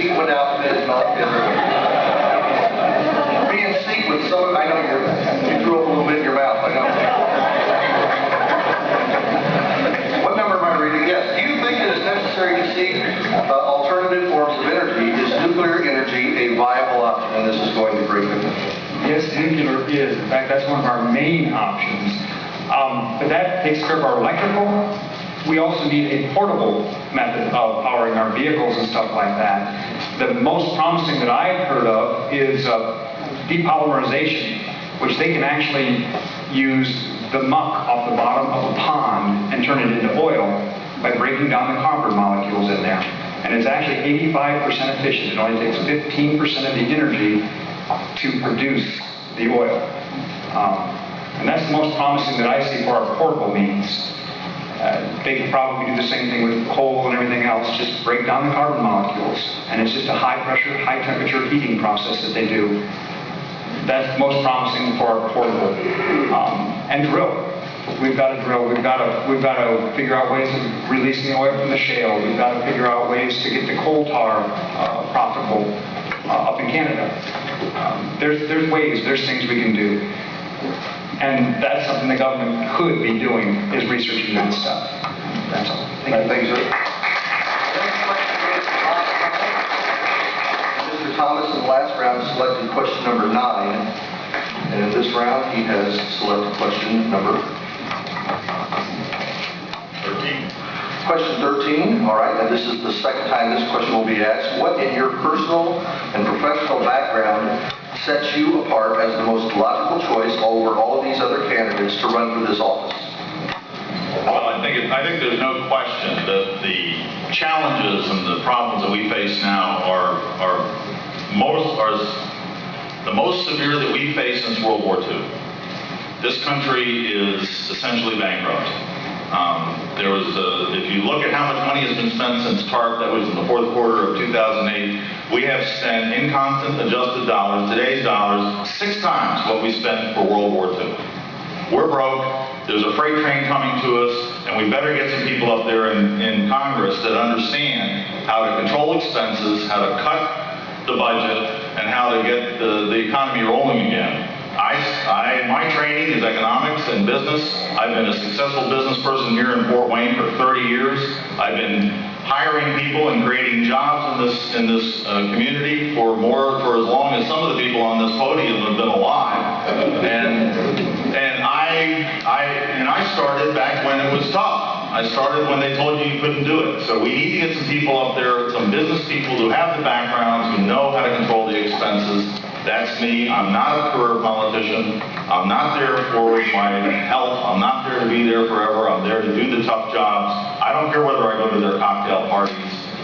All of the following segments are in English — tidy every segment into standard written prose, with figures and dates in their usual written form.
seat without bid, not bid. Be in sync with some of, I know you threw up a little bit in your mouth, I know. What number am I reading? Yes. Do you think it is necessary to seek alternative forms of energy? Is nuclear energy a viable option? And this is going to Greg Dickman. Yes, nuclear is. In fact, that's one of our main options. But that takes care of our electrical. We also need a portable method of powering our vehicles and stuff like that. The most promising that I've heard of is depolymerization, which they can actually use the muck off the bottom of a pond and turn it into oil by breaking down the carbon molecules in there. And it's actually 85% efficient. It only takes 15% of the energy to produce the oil. And that's the most promising that I see for our portable means. They could probably do the same thing with coal and everything else, just break down the carbon molecules. And it's just a high pressure, high temperature heating process that they do. That's most promising for our portable. And drill. We've got to drill. We've got to figure out ways of releasing the oil from the shale. We've got to figure out ways to get the coal tar profitable up in Canada. There's ways, there's things we can do. And that's something the government could be doing, is researching that stuff. That's all. Thank you, sir. Mr. Thomas, in the last round, selected question number 9. And in this round, he has selected question number 13. Question 13, all right, and this is the second time this question will be asked. What in your personal and professional background sets you apart as the most logical choice over all of these other candidates to run for this office? Well, I think there's no question that the challenges and the problems that we face now are the most severe that we faced since World War II. This country is essentially bankrupt. If you look at how much money has been spent since TARP, that was in the fourth quarter of 2008, we have spent in constant adjusted dollars, today's dollars, 6 times what we spent for World War II. We're broke, there's a freight train coming to us, and we better get some people up there in Congress that understand how to control expenses, how to cut the budget, and how to get the economy rolling again. My training is economics and business. I've been a successful business person here in Fort Wayne for 30 years. I've been hiring people and creating jobs in this community for as long as some of the people on this podium have been alive. And I started back when it was tough. I started when they told you you couldn't do it. So we need to get some people up there, some business people who have the backgrounds, who know how to control the expenses. That's me. I'm not a career politician. I'm not there for my health. I'm not there to be there forever. I'm there to do the tough jobs. I don't care whether I go to their cocktail parties.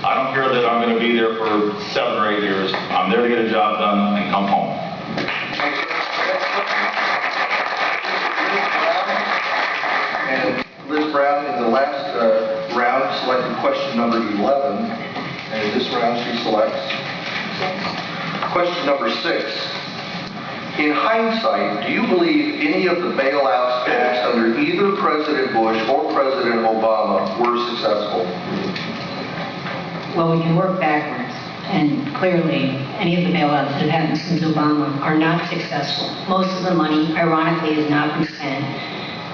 I don't care that I'm going to be there for 7 or 8 years. I'm there to get a job done and come home. And Liz Brown, in the last round, selected question number 11. And in this round, she selects question number 6. In hindsight, do you believe any of the bailouts passed under either President Bush or President Obama were successful? Well, we can work backwards, and clearly, any of the bailouts that have happened since Obama are not successful. Most of the money, ironically, has not been spent.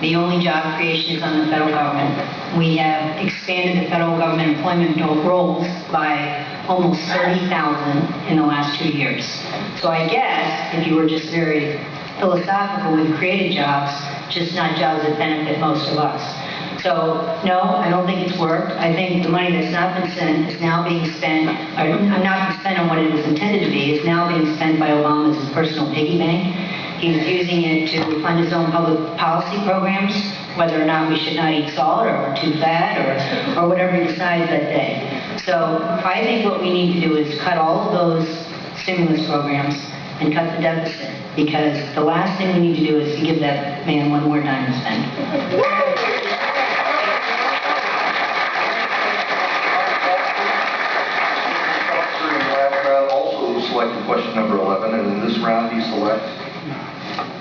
The only job creation is on the federal government. We have expanded the federal government employment roles by almost 30,000 in the last 2 years. So I guess, if you were just very philosophical, we've created jobs, just not jobs that benefit most of us. So, no, I don't think it's worked. I think the money that's not been spent is now being spent, or not been spent on what it was intended to be, is now being spent by Obama as his personal piggy bank. He's using it to fund his own public policy programs, whether or not we should not eat salt or too fat or whatever he decides that day. So I think what we need to do is cut all of those stimulus programs and cut the deficit, because the last thing we need to do is to give that man one more dime to spend. Also selected question number 11, and in this round he selects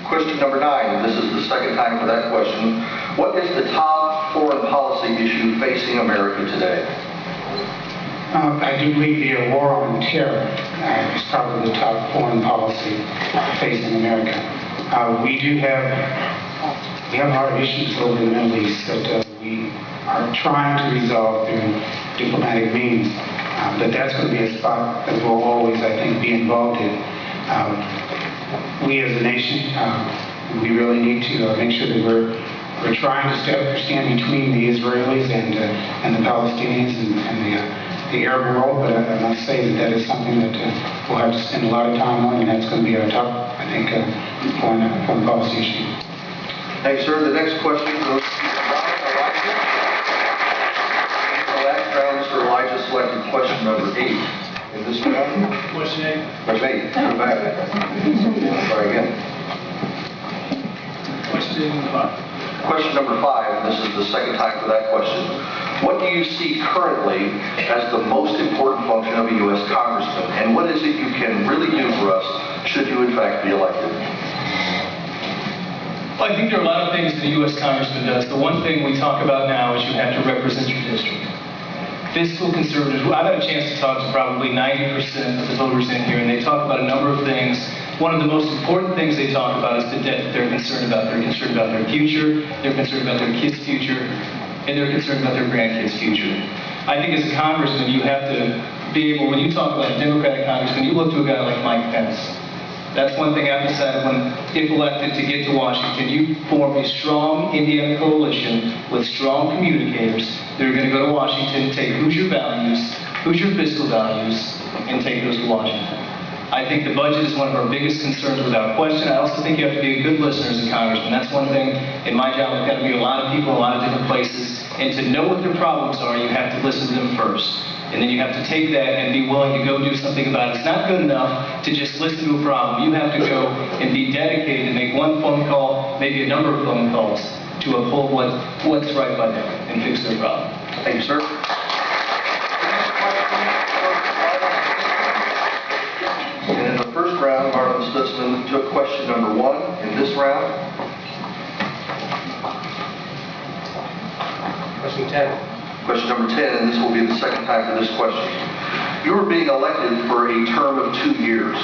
question number 9. This is the second time for that question. What is the top foreign policy issue facing America today? I do believe the war on terror is probably the top foreign policy facing America. We have our issues over in the Middle East that we are trying to resolve through diplomatic means, but that's going to be a spot that we'll always, I think, be involved in. We as a nation, we really need to make sure that we're trying to stand between the Israelis and the Palestinians and the Arab world, but I must say that is something that we'll have to spend a lot of time on, and that's going to be our top, I think, foreign policy issue. Thanks, sir. The next question goes to Elijah. In the last round, Mr. Elijah selected question number 8. In this round? Question 8. Question 8. Come back. Try again. Question 5. Question number 5, and this is the second time for that question. What do you see currently as the most important function of a U.S. Congressman, and what is it you can really do for us should you in fact be elected? Well, I think there are a lot of things that a U.S. Congressman does. The one thing we talk about now is you have to represent your district. Fiscal conservatives, I've had a chance to talk to probably 90% of the voters in here, and they talk about a number of things. One of the most important things they talk about is the debt that they're concerned about. They're concerned about their future, they're concerned about their kids' future, and they're concerned about their grandkids' future. I think as a congressman, you have to be able, when you talk about a Democratic congressman, you look to a guy like Mike Pence. That's one thing I've decided when, if elected to get to Washington, you form a strong Indiana coalition with strong communicators that are going to go to Washington, take Hoosier values, Hoosier fiscal values, and take those to Washington. I think the budget is one of our biggest concerns without question. I also think you have to be a good listener as a congressman. That's one thing in my job. I've got to meet a lot of people in a lot of different places. And to know what their problems are, you have to listen to them first. And then you have to take that and be willing to go do something about it. It's not good enough to just listen to a problem. You have to go and be dedicated to make one phone call, maybe a number of phone calls, to uphold what's right by them and fix their problem. Thank you, sir. And in the first round, Marvin Stutzman took question number 1. In this round, Question 10. question number 10, and this will be the second time for this question. You are being elected for a term of 2 years.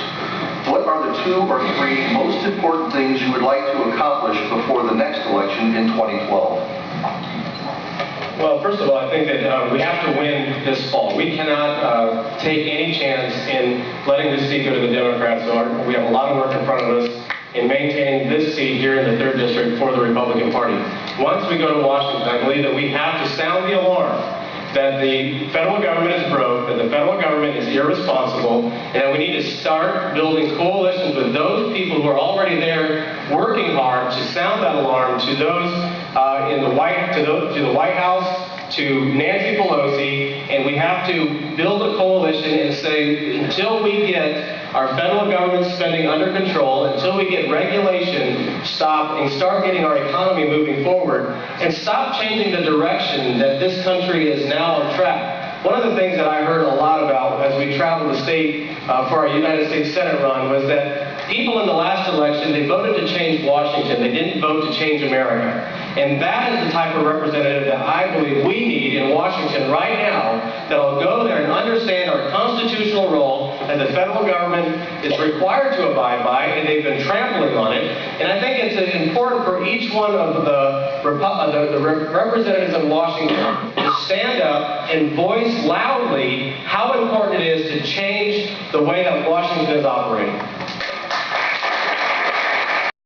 What are the 2 or 3 most important things you would like to accomplish before the next election in 2012? Well, first of all, I think that we have to win this fall. We cannot take any chance in letting this seat go to the Democrats. So we have a lot of work in front of us in maintaining this seat here in the 3rd District for the Republican Party. Once we go to Washington, I believe that we have to sound the alarm that the federal government is broke, that the federal government is irresponsible, and that we need to start building coalitions with those people who are already there working hard to sound that alarm to those to the White House, to Nancy Pelosi, and we have to build a coalition and say, until we get our federal government spending under control, until we get regulation stopped and start getting our economy moving forward, and stop changing the direction that this country is now on track. One of the things that I heard a lot about as we traveled the state for our United States Senate run was that people in the last election, they voted to change Washington. They didn't vote to change America. And that is the type of representative that I believe we need in Washington right now, that will go there and understand our constitutional role that the federal government is required to abide by, and they've been trampling on it. And I think it's important for each one of the representatives in Washington to stand up and voice loudly how important it is to change the way that Washington is operating.